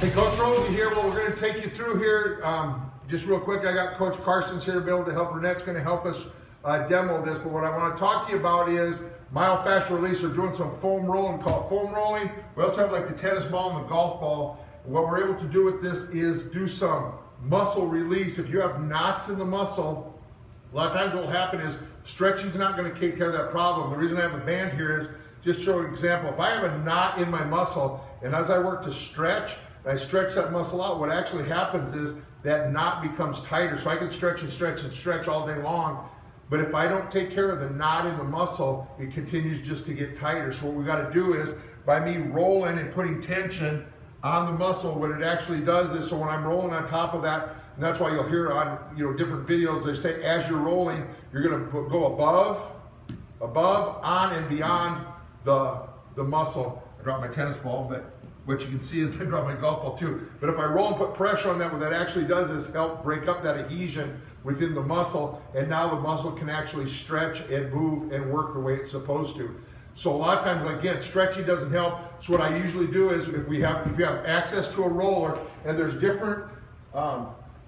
Hey, Coach Rozy here. What we're going to take you through here, just real quick, I got Coach Carson's here to be able to help. Renette's going to help us demo this, but what I want to talk to you about is myofascial release. We're doing some foam rolling called foam rolling. We also have like the tennis ball and the golf ball. And what we're able to do with this is do some muscle release. If you have knots in the muscle, a lot of times what will happen is stretching's not going to take care of that problem. The reason I have a band here is just to show an example. If I have a knot in my muscle, and as I work to stretch, and I stretch that muscle out, what actually happens is that knot becomes tighter. So I can stretch and stretch and stretch all day long, but if I don't take care of the knot in the muscle, it continues just to get tighter. So what we got to do is, by me rolling and putting tension on the muscle, what it actually does is, so when I'm rolling on top of that, and that's why you'll hear on different videos, they say as you're rolling, you're going to go above, on, and beyond the muscle. I dropped my tennis ball, but what you can see is I dropped my golf ball too. But if I roll and put pressure on that, what that actually does is help break up that adhesion within the muscle, and now the muscle can actually stretch and move and work the way it's supposed to. So a lot of times, again, stretching doesn't help. So what I usually do is, if you have access to a roller, and there's different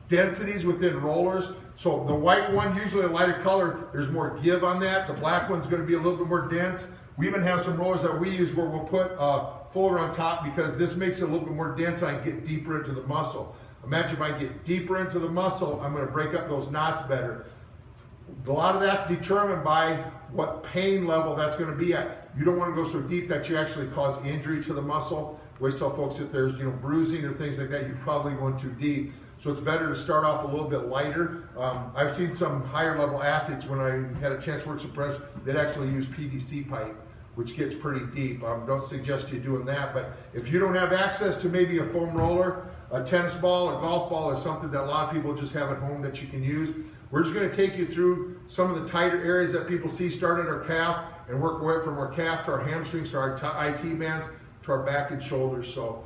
densities within rollers. So the white one, usually a lighter color, there's more give on that. The black one's going to be a little bit more dense. We even have some rollers that we use where we'll put a folder on top, because this makes it a little bit more dense and I can get deeper into the muscle. Imagine if I get deeper into the muscle, I'm going to break up those knots better. A lot of that's determined by what pain level that's going to be at. You don't want to go so deep that you actually cause injury to the muscle. We always tell folks if there's bruising or things like that, you're probably going too deep. So it's better to start off a little bit lighter. I've seen some higher level athletes, when I had a chance to work some press, they'd actually use PVC pipe, which gets pretty deep. Don't suggest you doing that, but if you don't have access to maybe a foam roller, a tennis ball, a golf ball is something that a lot of people just have at home that you can use. We're just going to take you through some of the tighter areas that people see start at our calf and work our way from our calf to our hamstrings to our IT bands to our back and shoulders. So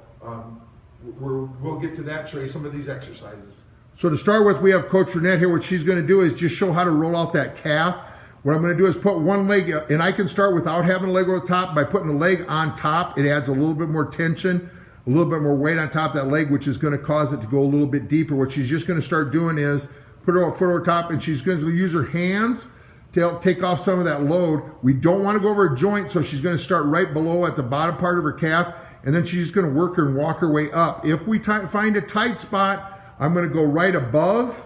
we'll get to that, show you some of these exercises. So to start with, we have Coach Renette here. What she's going to do is just show how to roll out that calf. What I'm going to do is put one leg, and I can start without having a leg over the top. By putting a leg on top, it adds a little bit more tension, a little bit more weight on top of that leg, which is going to cause it to go a little bit deeper. What she's just going to start doing is put her foot over top, and she's going to use her hands to help take off some of that load. We don't want to go over a joint, so she's going to start right below at the bottom part of her calf, and then she's just going to work her and walk her way up. If we find a tight spot, I'm going to go right above,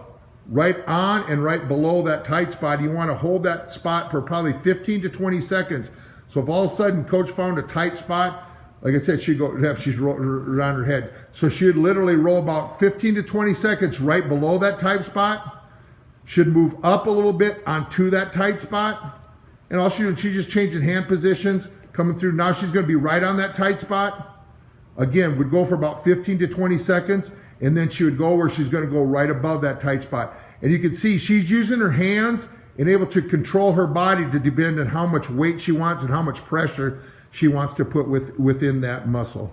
right on, and right below that tight spot. You want to hold that spot for probably 15 to 20 seconds. So if all of a sudden Coach found a tight spot, like I said, she'd roll around her head. So she'd literally roll about 15 to 20 seconds right below that tight spot. Should move up a little bit onto that tight spot. And all she's just changing hand positions, coming through. Now she's going to be right on that tight spot. Again, would go for about 15 to 20 seconds. And then she would go where she's going to go right above that tight spot. And you can see she's using her hands and able to control her body to depend on how much weight she wants and how much pressure she wants to put within that muscle.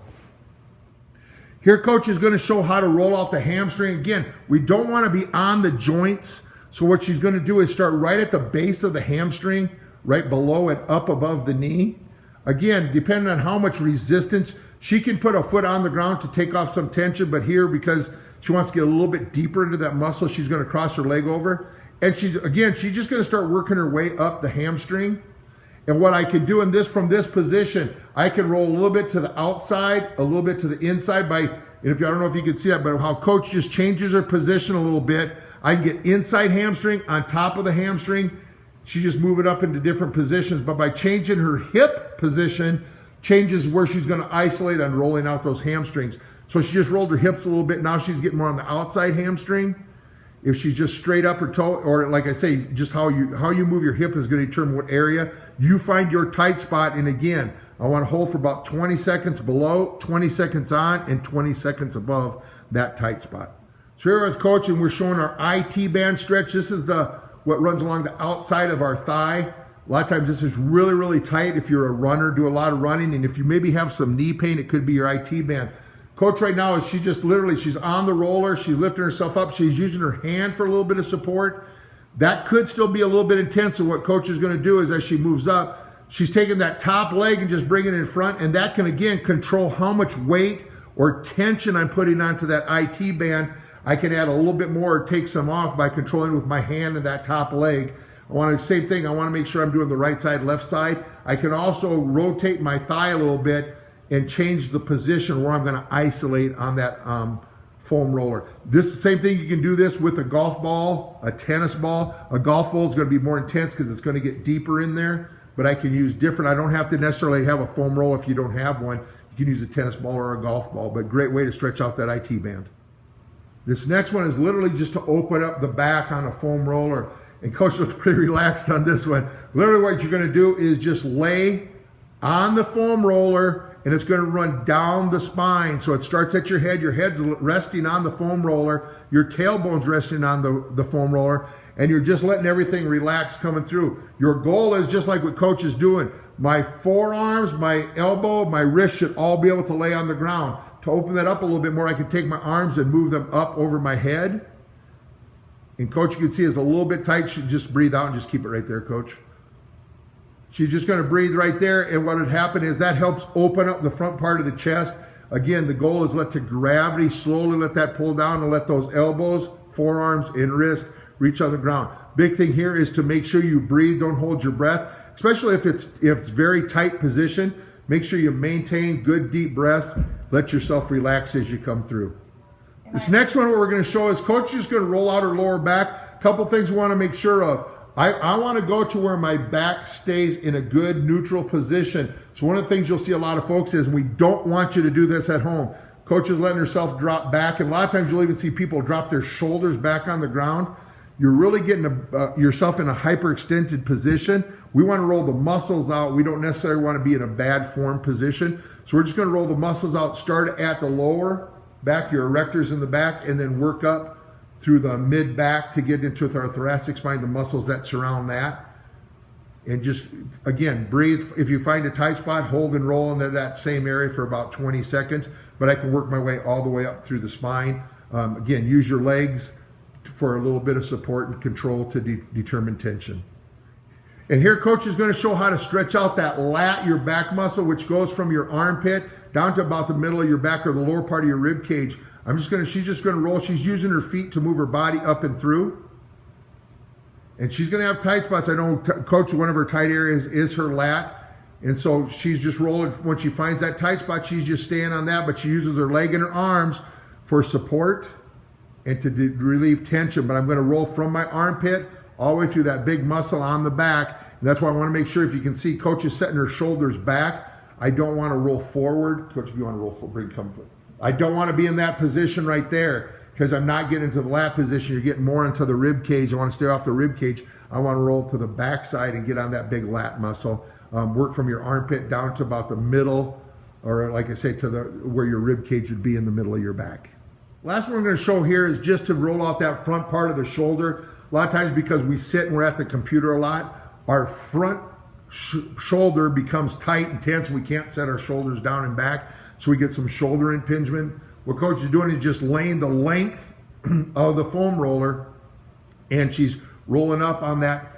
Here, Coach is going to show how to roll out the hamstring. Again, we don't want to be on the joints. So what she's going to do is start right at the base of the hamstring, right below and up above the knee. Again, depending on how much resistance, she can put a foot on the ground to take off some tension, but here, because she wants to get a little bit deeper into that muscle, she's going to cross her leg over. And she's just going to start working her way up the hamstring. And what I can do from this position, I can roll a little bit to the outside, a little bit to the inside and I don't know if you can see that, but how Coach just changes her position a little bit. I can get inside hamstring on top of the hamstring. She just move it up into different positions, but by changing her hip position, changes where she's going to isolate on rolling out those hamstrings. So she just rolled her hips a little bit. Now she's getting more on the outside hamstring. If she's just straight up her toe, or like I say, just how you move your hip is going to determine what area you find your tight spot. And again, I want to hold for about 20 seconds below, 20 seconds on, and 20 seconds above that tight spot. So here with Coach, and we're showing our IT band stretch. This is what runs along the outside of our thigh. A lot of times this is really, really tight. If you're a runner, do a lot of running, and if you maybe have some knee pain, it could be your IT band. Coach right now is she's on the roller, she's lifting herself up, she's using her hand for a little bit of support. That could still be a little bit intense, and what Coach is going to do is as she moves up, she's taking that top leg and just bringing it in front, and that can again control how much weight or tension I'm putting onto that IT band, I can add a little bit more or take some off by controlling with my hand and that top leg. I want to, same thing, I want to make sure I'm doing the right side, left side. I can also rotate my thigh a little bit and change the position where I'm going to isolate on that foam roller. This same thing, you can do this with a golf ball, a tennis ball. A golf ball is going to be more intense because it's going to get deeper in there, but I can use different. I don't have to necessarily have a foam roller if you don't have one. You can use a tennis ball or a golf ball, but great way to stretch out that IT band. This next one is literally just to open up the back on a foam roller. And Coach looks pretty relaxed on this one. Literally what you're going to do is just lay on the foam roller, and it's going to run down the spine. So it starts at your head. Your head's resting on the foam roller. Your tailbone's resting on the foam roller. And you're just letting everything relax coming through. Your goal is just like what Coach is doing. My forearms, my elbow, my wrist should all be able to lay on the ground. To open that up a little bit more, I can take my arms and move them up over my head. And Coach, you can see, is a little bit tight. She just breathe out and just keep it right there, Coach. She's just going to breathe right there, and what would happen is that helps open up the front part of the chest. Again, the goal is let the gravity slowly let that pull down and let those elbows, forearms, and wrist reach on the ground. Big thing here is to make sure you breathe, don't hold your breath, especially if it's very tight position. Make sure you maintain good deep breaths. Let yourself relax as you come through. This next one, what we're going to show is Coach is going to roll out her lower back. A couple things we want to make sure of. I want to go to where my back stays in a good neutral position. So one of the things you'll see a lot of folks is we don't want you to do this at home. Coach is letting herself drop back, and a lot of times you'll even see people drop their shoulders back on the ground. You're really getting yourself in a hyperextended position. We want to roll the muscles out. We don't necessarily want to be in a bad form position. So we're just going to roll the muscles out, start at the lower back, your erectors in the back, and then work up through the mid back to get into our thoracic spine, the muscles that surround that. And just, again, breathe. If you find a tight spot, hold and roll into that same area for about 20 seconds. But I can work my way all the way up through the spine. Again, use your legs for a little bit of support and control to determine tension. And here Coach is going to show how to stretch out that lat, your back muscle, which goes from your armpit down to about the middle of your back or the lower part of your rib cage. She's just going to roll. She's using her feet to move her body up and through. And she's going to have tight spots. I know, Coach, one of her tight areas is her lat. And so she's just rolling. When she finds that tight spot, she's just staying on that. But she uses her leg and her arms for support and to relieve tension. But I'm going to roll from my armpit all the way through that big muscle on the back. And that's why I want to make sure, if you can see, Coach is setting her shoulders back. I don't want to roll forward. Coach, if you want to roll forward, bring comfort. I don't want to be in that position right there because I'm not getting into the lat position. You're getting more into the rib cage. I want to stay off the rib cage. I want to roll to the back side and get on that big lat muscle. Work from your armpit down to about the middle, or like I say, to where your rib cage would be in the middle of your back. Last one we're going to show here is just to roll out that front part of the shoulder. A lot of times because we sit and we're at the computer a lot, our front shoulder becomes tight and tense. We can't set our shoulders down and back, so we get some shoulder impingement. What Coach is doing is just laying the length of the foam roller, and she's rolling up on that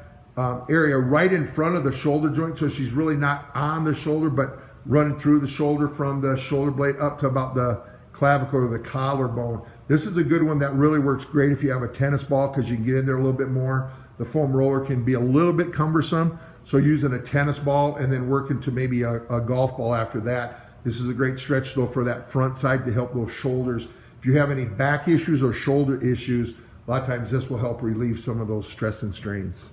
area right in front of the shoulder joint, so she's really not on the shoulder, but running through the shoulder from the shoulder blade up to about the clavicle or the collarbone. This is a good one that really works great if you have a tennis ball, because you can get in there a little bit more. The foam roller can be a little bit cumbersome, so using a tennis ball and then working to maybe a golf ball after that. This is a great stretch though for that front side to help those shoulders. If you have any back issues or shoulder issues, a lot of times this will help relieve some of those stress and strains.